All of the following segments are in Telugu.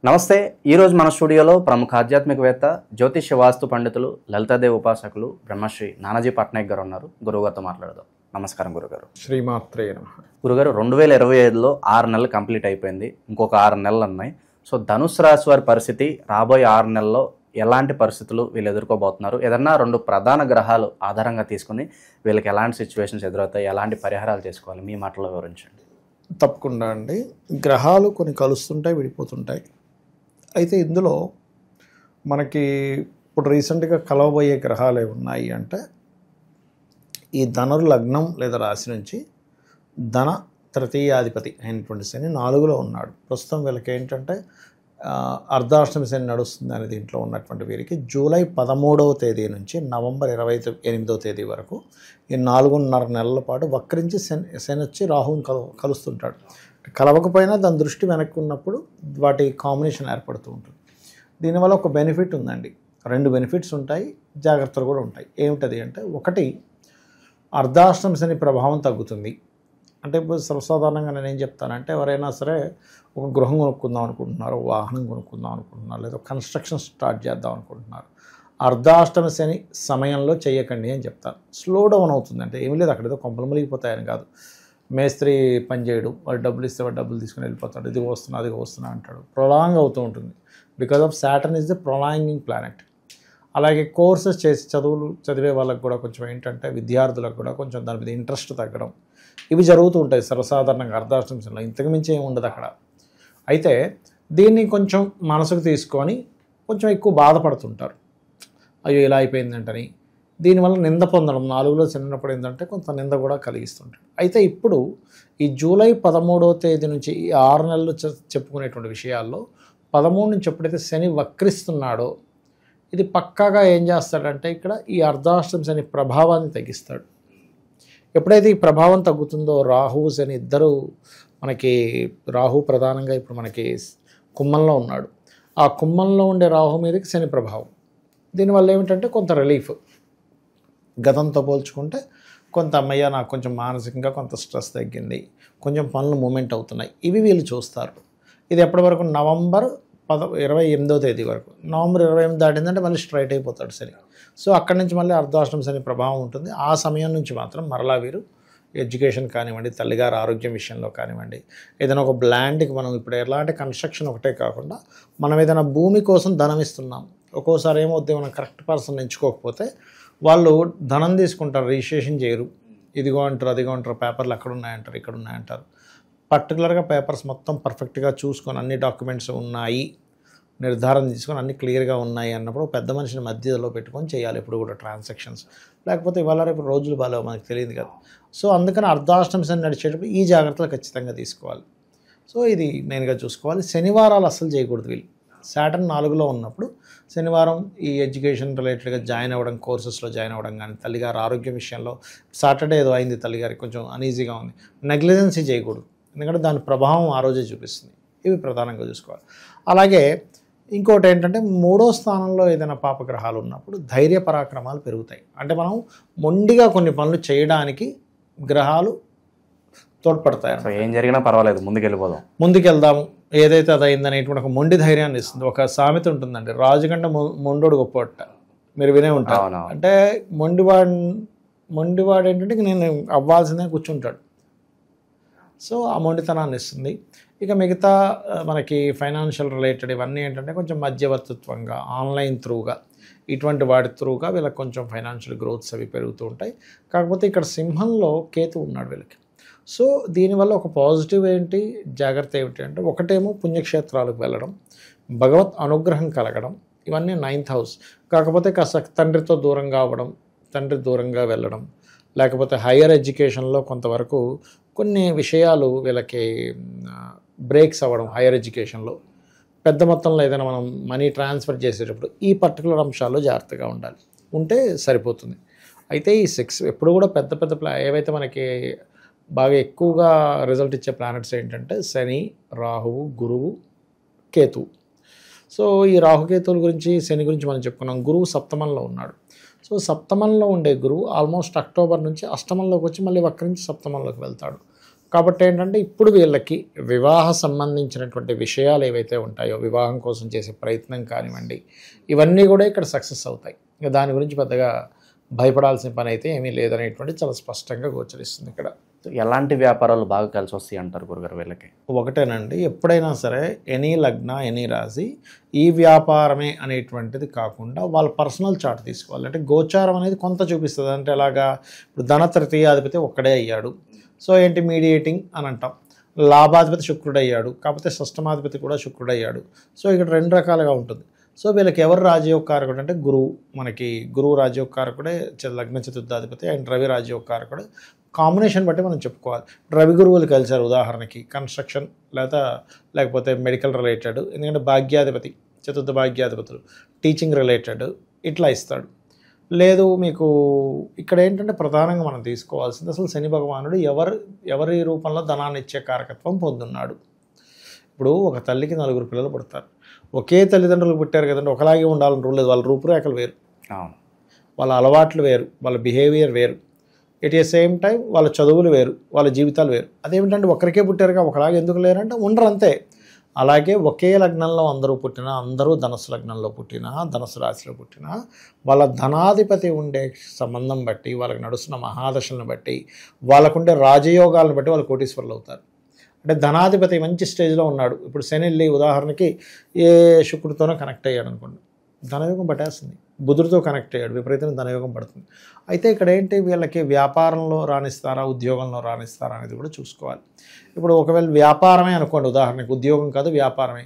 నమస్తే. ఈరోజు మన స్టూడియోలో ప్రముఖ ఆధ్యాత్మికవేత్త, జ్యోతిష్య వాస్తు పండితులు, లలితాదేవి ఉపాసకులు బ్రహ్మశ్రీ నానాజీ పట్నాయక్ గారు ఉన్నారు. గురువుగారితో మాట్లాడదాం. నమస్కారం గురుగారు. శ్రీమాత్రే నమః. గురుగారు, 2025లో 6 నెలలు కంప్లీట్ అయిపోయింది. ఇంకొక 6 నెలలు ఉన్నాయి. సో ధనుసు రాశి వారి పరిస్థితి రాబోయే 6 నెలల్లో ఎలాంటి పరిస్థితులు వీళ్ళు ఎదుర్కోబోతున్నారు? ఏదన్నా 2 ప్రధాన గ్రహాలు ఆధారంగా తీసుకుని వీళ్ళకి ఎలాంటి సిచ్యువేషన్స్ ఎదురవుతాయి, ఎలాంటి పరిహారాలు చేసుకోవాలి, మీ మాటలో వివరించండి. తప్పకుండా అండి. గ్రహాలు కొన్ని కలుస్తుంటాయి, విడిపోతుంటాయి. అయితే ఇందులో మనకి ఇప్పుడు రీసెంట్గా కలవబోయే గ్రహాలు ఏమి ఉన్నాయి అంటే, ఈ ధనుర్ లగ్నం లేదా రాశి నుంచి ధన తృతీయాధిపతి అయినటువంటి శని 4లో ఉన్నాడు. ప్రస్తుతం వీళ్ళకి ఏంటంటే అర్ధాష్టమి శని నడుస్తుంది అనే దీంట్లో ఉన్నటువంటి వీరికి జూలై 13వ తేదీ నుంచి నవంబర్ 28వ తేదీ వరకు ఈ 4.5 నెలల పాటు వక్రించి శని వచ్చి రాహుని కలుస్తుంటాడు. కలవకపోయినా దాని దృష్టి వెనక్కి ఉన్నప్పుడు వాటి కాంబినేషన్ ఏర్పడుతూ ఉంటుంది. దీనివల్ల ఒక బెనిఫిట్ ఉందండి. 2 బెనిఫిట్స్ ఉంటాయి, జాగ్రత్తలు కూడా ఉంటాయి. ఏమిటది అంటే, ఒకటి అర్ధాష్టమి శని ప్రభావం తగ్గుతుంది. అంటే ఇప్పుడు సర్వసాధారణంగా నేను ఏం చెప్తానంటే, ఎవరైనా సరే ఒక గృహం కొనుక్కుందాం అనుకుంటున్నారు, వాహనం కొనుక్కుందాం అనుకుంటున్నారు, లేదా కన్స్ట్రక్షన్ స్టార్ట్ చేద్దాం అనుకుంటున్నారు, అర్ధాష్టమి శని సమయంలో చేయకండి అని చెప్తాను. స్లో డౌన్ అవుతుంది. అంటే ఏమీ లేదు, అక్కడ ఏదో కొంపలు మునిగిపోతాయని కాదు. మేస్త్రి పని చేయడు, వాడు డబ్బులు ఇస్తే వాడు డబ్బులు తీసుకుని వెళ్ళిపోతాడు, ఇది వస్తున్నా అది వస్తున్నా అంటాడు. ప్రొలాంగ్ అవుతూ ఉంటుంది. Because of Saturn is the prolonging planet. అలాగే కోర్సెస్ చేసి చదివే వాళ్ళకి కూడా కొంచెం ఏంటంటే, విద్యార్థులకు కూడా కొంచెం దాని మీద ఇంట్రెస్ట్ తగ్గడం, ఇవి జరుగుతూ ఉంటాయి సర్వసాధారణంగా అర్ధాష్టమి శనిలో. ఇంతకు మించి ఏమి ఉండదు అక్కడ. అయితే దీన్ని కొంచెం మనసుకు తీసుకొని కొంచెం ఎక్కువ బాధపడుతుంటారు. అయ్యో ఇలా అయిపోయిందంటని. దీనివల్ల నింద పొందడం, 4లో చిన్నప్పుడు ఏంటంటే కొంత నింద కూడా కలిగిస్తుంటాడు. అయితే ఇప్పుడు ఈ జూలై 13వ తేదీ నుంచి ఈ 6 నెలలు చెప్పుకునేటువంటి విషయాల్లో 13 నుంచి ఎప్పుడైతే శని వక్రిస్తున్నాడో, ఇది పక్కాగా ఏం చేస్తాడంటే ఇక్కడ ఈ అర్ధాష్టమి శని ప్రభావాన్ని తగ్గిస్తాడు. ఎప్పుడైతే ఈ ప్రభావం తగ్గుతుందో, రాహు శని ఇద్దరు మనకి, రాహు ప్రధానంగా ఇప్పుడు మనకి కుంభంలో ఉన్నాడు. ఆ కుంభంలో ఉండే రాహు మీదకి శని ప్రభావం. దీనివల్ల ఏమిటంటే కొంత రిలీఫ్. గతంతో పోల్చుకుంటే కొంత అమ్మయ్య నాకు కొంచెం మానసికంగా కొంత స్ట్రెస్ తగ్గింది, కొంచెం పనులు మూమెంట్ అవుతున్నాయి, ఇవి వీళ్ళు చూస్తారు. ఇది ఎప్పటి వరకు? నవంబర్ 28వ తేదీ వరకు. నవంబర్ 28 దాటిందంటే మళ్ళీ స్ట్రైట్ అయిపోతాడు శని. సో అక్కడి నుంచి మళ్ళీ అర్ధాష్టమి శని ప్రభావం ఉంటుంది. ఆ సమయం నుంచి మాత్రం మరలా వీరు ఎడ్యుకేషన్ కానివ్వండి, తల్లిగారు ఆరోగ్యం విషయంలో కానివ్వండి, ఏదైనా ఒక ల్యాండ్కి మనం ఇప్పుడు ఎలాంటి కన్స్ట్రక్షన్ ఒకటే కాకుండా మనం ఏదైనా భూమి కోసం ధనం ఇస్తున్నాం, ఒక్కోసారి ఏమవుతుంది, మనం కరెక్ట్ పర్సన్ ఎంచుకోకపోతే వాళ్ళు ధనం తీసుకుంటారు, రిజిస్ట్రేషన్ చేయరు, ఇదిగో అంటారు, అదిగో అంటారు, పేపర్లు అక్కడ ఉన్నాయంటారు, ఇక్కడ ఉన్నాయంటారు. పర్టికులర్గా పేపర్స్ మొత్తం పర్ఫెక్ట్గా చూసుకొని అన్ని డాక్యుమెంట్స్ ఉన్నాయి, నిర్ధారణ తీసుకొని అన్ని క్లియర్గా ఉన్నాయి అన్నప్పుడు పెద్ద మనిషిని మధ్యలో పెట్టుకొని చేయాలి ఎప్పుడు కూడా ట్రాన్సాక్షన్స్. లేకపోతే ఇవాళ రేపు రోజులు బాగాలేవు, మనకు తెలియదు కదా. సో అందుకని అర్ధాష్టమి శని నడిచేటప్పుడు ఈ జాగ్రత్తలు ఖచ్చితంగా తీసుకోవాలి. సో ఇది మెయిన్గా చూసుకోవాలి. శనివారాలు అస్సలు చేయకూడదు వీళ్ళు. సాటర్న్ 4లో ఉన్నప్పుడు శనివారం ఈ ఎడ్యుకేషన్ రిలేటెడ్గా జాయిన్ అవ్వడం, కోర్సెస్లో జాయిన్ అవ్వడం కానీ, తల్లిగారు ఆరోగ్యం విషయంలో సాటర్డే ఏదో అయింది, తల్లిగారికి కొంచెం అనీజీగా ఉంది, నెగ్లిజెన్సీ చేయకూడదు. ఎందుకంటే దాని ప్రభావం ఆ రోజే చూపిస్తుంది. ఇవి ప్రధానంగా చూసుకోవాలి. అలాగే ఇంకోటి ఏంటంటే, 3వ స్థానంలో ఏదైనా పాపగ్రహాలు ఉన్నప్పుడు ధైర్య పరాక్రమాలు పెరుగుతాయి. అంటే మనం మొండిగా కొన్ని పనులు చేయడానికి గ్రహాలు తోడ్పడతాయి. ఏం జరిగినా పర్వాలేదు, ముందుకెళ్దాము, ఏదైతే అది అయిందనేటువంటి ఒక మొండి ధైర్యాన్ని ఇస్తుంది. ఒక సామెత ఉంటుందండి, రాజు కంటే మొండోడు గొప్పట, మీరు వినే ఉంటారు. అంటే మొండివాడు ఏంటంటే నేను అవ్వాల్సిందే కూర్చుంటాడు. సో ఆ మొండితనాన్ని ఇస్తుంది. ఇక మిగతా మనకి ఫైనాన్షియల్ రిలేటెడ్ ఇవన్నీ ఏంటంటే కొంచెం మధ్యవర్తిత్వంగా, ఆన్లైన్ త్రూగా, ఇటువంటి వాటి త్రూగా వీళ్ళకి కొంచెం ఫైనాన్షియల్ గ్రోత్స్ అవి పెరుగుతూ ఉంటాయి. కాకపోతే ఇక్కడ సింహంలో కేతు ఉన్నాడు వీళ్ళకి. సో దీనివల్ల ఒక పాజిటివ్ ఏంటి, జాగ్రత్త ఏమిటి అంటే, ఒకటేమో పుణ్యక్షేత్రాలకు వెళ్ళడం, భగవత్ అనుగ్రహం కలగడం, ఇవన్నీ 9th హౌస్. కాకపోతే కాస్త తండ్రితో దూరంగా అవ్వడం, తండ్రి దూరంగా వెళ్ళడం, లేకపోతే హయ్యర్ ఎడ్యుకేషన్లో కొంతవరకు కొన్ని విషయాలు వీళ్ళకి బ్రేక్స్ అవ్వడం, హయ్యర్ ఎడ్యుకేషన్లో పెద్ద మొత్తంలో ఏదైనా మనం మనీ ట్రాన్స్ఫర్ చేసేటప్పుడు ఈ పర్టికులర్ అంశాల్లో జాగ్రత్తగా ఉంటే సరిపోతుంది. అయితే ఈ 6 ఎప్పుడు కూడా పెద్ద ఏవైతే మనకి బాగా ఎక్కువగా రిజల్ట్ ఇచ్చే ప్లానెట్స్ ఏంటంటే శని, రాహువు, గురువు, కేతువు. సో ఈ రాహుకేతువుల గురించి, శని గురించి మనం చెప్పుకున్నాం. గురువు సప్తమంలో ఉన్నాడు. సో సప్తమంలో ఉండే గురువు ఆల్మోస్ట్ అక్టోబర్ నుంచి అష్టమంలోకి వచ్చి మళ్ళీ వక్రించి సప్తమంలోకి వెళ్తాడు. కాబట్టి ఏంటంటే ఇప్పుడు వీళ్ళకి వివాహ సంబంధించినటువంటి విషయాలు ఏవైతే ఉంటాయో, వివాహం కోసం చేసే ప్రయత్నం కానివ్వండి, ఇవన్నీ కూడా ఇక్కడ సక్సెస్ అవుతాయి. ఇక దాని గురించి పెద్దగా భయపడాల్సిన పని అయితే ఏమీ లేదనేటువంటి చాలా స్పష్టంగా గోచరిస్తుంది ఇక్కడ. ఎలాంటి వ్యాపారాలు బాగా కలిసి వస్తాయి అంటారు గురుగారు వీళ్ళకి? ఒకటేనండి, ఎప్పుడైనా సరే ఎనీ లగ్న ఎనీ రాశి ఈ వ్యాపారమే అనేటువంటిది కాకుండా వాళ్ళ పర్సనల్ చార్ట్ తీసుకోవాలి. అంటే గోచారం అనేది కొంత చూపిస్తుంది. అంటే ఎలాగా, ఇప్పుడు ధన తృతీయాధిపతి ఒక్కడే అయ్యాడు, సో ఏంటి మీడియేటింగ్ అని అంటాం. లాభాధిపతి శుక్రుడు అయ్యాడు, కాకపోతే షష్టమాధిపతి కూడా శుక్రుడు అయ్యాడు. సో ఇక్కడ రెండు రకాలుగా ఉంటుంది. సో వీళ్ళకి ఎవరు రాజయోగ కారకుడు అంటే గురువు. మనకి గురువు రాజయోగ కారకుడే, లగ్న చతుర్థాధిపతి, అండ్ రవి రాజయోగ కారకుడు. కాంబినేషన్ బట్టి మనం చెప్పుకోవాలి. రవి గురువులు కలిశారు ఉదాహరణకి కన్స్ట్రక్షన్ లేకపోతే మెడికల్ రిలేటెడ్, ఎందుకంటే భాగ్యాధిపతి, చతుర్థ భాగ్యాధిపతులు టీచింగ్ రిలేటెడ్ ఇట్లా ఇస్తాడు. లేదు మీకు ఇక్కడ ఏంటంటే ప్రధానంగా మనం తీసుకోవాల్సింది అసలు శని భగవానుడు ఎవరి రూపంలో ధనాన్ని ఇచ్చే కారకత్వం పొందున్నాడు. ఇప్పుడు ఒక తల్లికి 4 పిల్లలు పుడతారు. ఒకే తల్లిదండ్రులు పుట్టారు కదండి, ఒకలాగే ఉండాలని రూల్ లేదు. వాళ్ళ రూపురేఖలు వేరు, వాళ్ళ అలవాట్లు వేరు, వాళ్ళ బిహేవియర్ వేరు. ఎట్ ఏ సేమ్ టైం వాళ్ళ చదువులు వేరు, వాళ్ళ జీవితాలు వేరు. అదేమిటంటే ఒకరికే పుట్టారుగా ఒకలాగే ఎందుకు లేరంటే ఉండరు అంతే. అలాగే ఒకే లగ్నంలో అందరూ పుట్టినా, అందరూ ధనుసు లగ్నంలో పుట్టినా, ధనుసు రాశిలో పుట్టినా, వాళ్ళ ధనాధిపతి ఉండే సంబంధం బట్టి, వాళ్ళకి నడుస్తున్న మహాదశలను బట్టి, వాళ్ళకుండే రాజయోగాలను బట్టి వాళ్ళు కోటీశ్వరులు అవుతారు. అంటే ధనాధిపతి మంచి స్టేజ్లో ఉన్నాడు. ఇప్పుడు శని ఉదాహరణకి ఏ శుక్రుడితోనో కనెక్ట్ అయ్యాడు అనుకోండి, ధనయోగం పట్టేస్తుంది. బుధుడితో కనెక్ట్ అయ్యాడు, విపరీతమైన ధనయోగం పడుతుంది. అయితే ఇక్కడ ఏంటి, వీళ్ళకి వ్యాపారంలో రాణిస్తారా, ఉద్యోగంలో రాణిస్తారా అనేది కూడా చూసుకోవాలి. ఇప్పుడు ఒకవేళ వ్యాపారమే అనుకోండి, ఉదాహరణకి ఉద్యోగం కాదు వ్యాపారమే,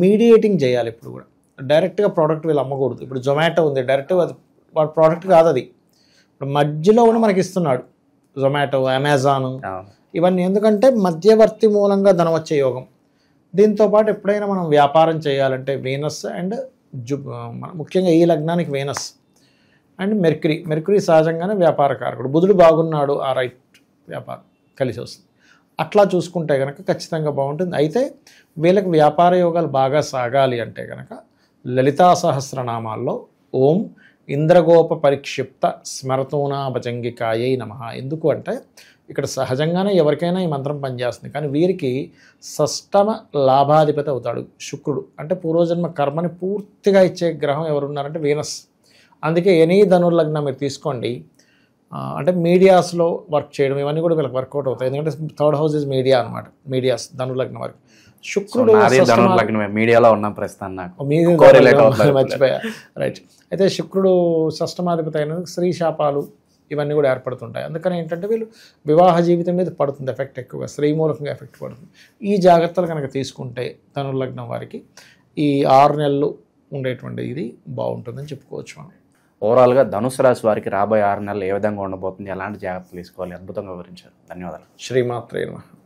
మీడియేటింగ్ చేయాలి. ఇప్పుడు కూడా డైరెక్ట్గా ప్రోడక్ట్ వీళ్ళు అమ్మకూడదు. ఇప్పుడు జొమాటో ఉంది, డైరెక్ట్గా అది వాడి ప్రోడక్ట్ కాదు, అది ఇప్పుడు మధ్యలో ఉండి మనకి ఇస్తున్నాడు. జొమాటో, అమెజాన్ ఇవన్నీ ఎందుకంటే మధ్యవర్తి మూలంగా ధనం వచ్చే యోగం. దీంతోపాటు ఎప్పుడైనా మనం వ్యాపారం చేయాలంటే వీనస్ అండ్ ముఖ్యంగా ఈ లగ్నానికి వీనస్ అండ్ మెర్క్యూరీ సహజంగానే వ్యాపారకారకుడు. బుధుడు బాగున్నాడు, ఆ రైట్ వ్యాపారం కలిసి వస్తుంది. అట్లా చూసుకుంటే కనుక ఖచ్చితంగా బాగుంటుంది. అయితే వీళ్ళకి వ్యాపార యోగాలు బాగా సాగాలి అంటే కనుక లలితా సహస్రనామాల్లో ఓం ఇంద్రగోప పరిక్షిప్త స్మరతూనా భజంగికాయై నమః. ఎందుకు అంటే ఇక్కడ సహజంగానే ఎవరికైనా ఈ మంత్రం పనిచేస్తుంది, కానీ వీరికి షష్టమ లాభాధిపతి అవుతాడు శుక్రుడు. అంటే పూర్వజన్మ కర్మని పూర్తిగా ఇచ్చే గ్రహం ఎవరున్నారంటే వీనస్. అందుకే ఎనీ ధనుర్లగ్నం మీరు తీసుకోండి, అంటే మీడియాస్లో వర్క్ చేయడం ఇవన్నీ కూడా వీళ్ళకి వర్కౌట్ అవుతాయి. ఎందుకంటే థర్డ్ హౌస్ ఇస్ మీడియా అనమాట, మీడియాస్ ధనుర్లగ్నం వరకు. శుక్రుడు మీడియాలో ఉన్నాం ప్రస్తుతం, మర్చిపోయా, రైట్. అయితే శుక్రుడు షష్టమాధిపతి అయినందుకు స్త్రీ శాపాలు ఇవన్నీ కూడా ఏర్పడుతుంటాయి. అందుకని ఏంటంటే వీళ్ళు వివాహ జీవితం మీద పడుతుంది ఎఫెక్ట్, ఎక్కువగా స్త్రీ మూలకంగా ఎఫెక్ట్ పడుతుంది. ఈ జాగ్రత్తలు కనుక తీసుకుంటే ధనుర్లగ్నం వారికి ఈ 6 నెలలు ఉండేటువంటి ఇది బాగుంటుందని చెప్పుకోవచ్చు మనం. ఓవరాల్గా ధనుసు రాశి వారికి రాబోయే 6 నెలలు ఏ విధంగా ఉండబోతుంది, ఎలాంటి జాగ్రత్తలు తీసుకోవాలి, అద్భుతంగా వివరించారు. ధన్యవాదాలు. శ్రీమాత్రే నమః.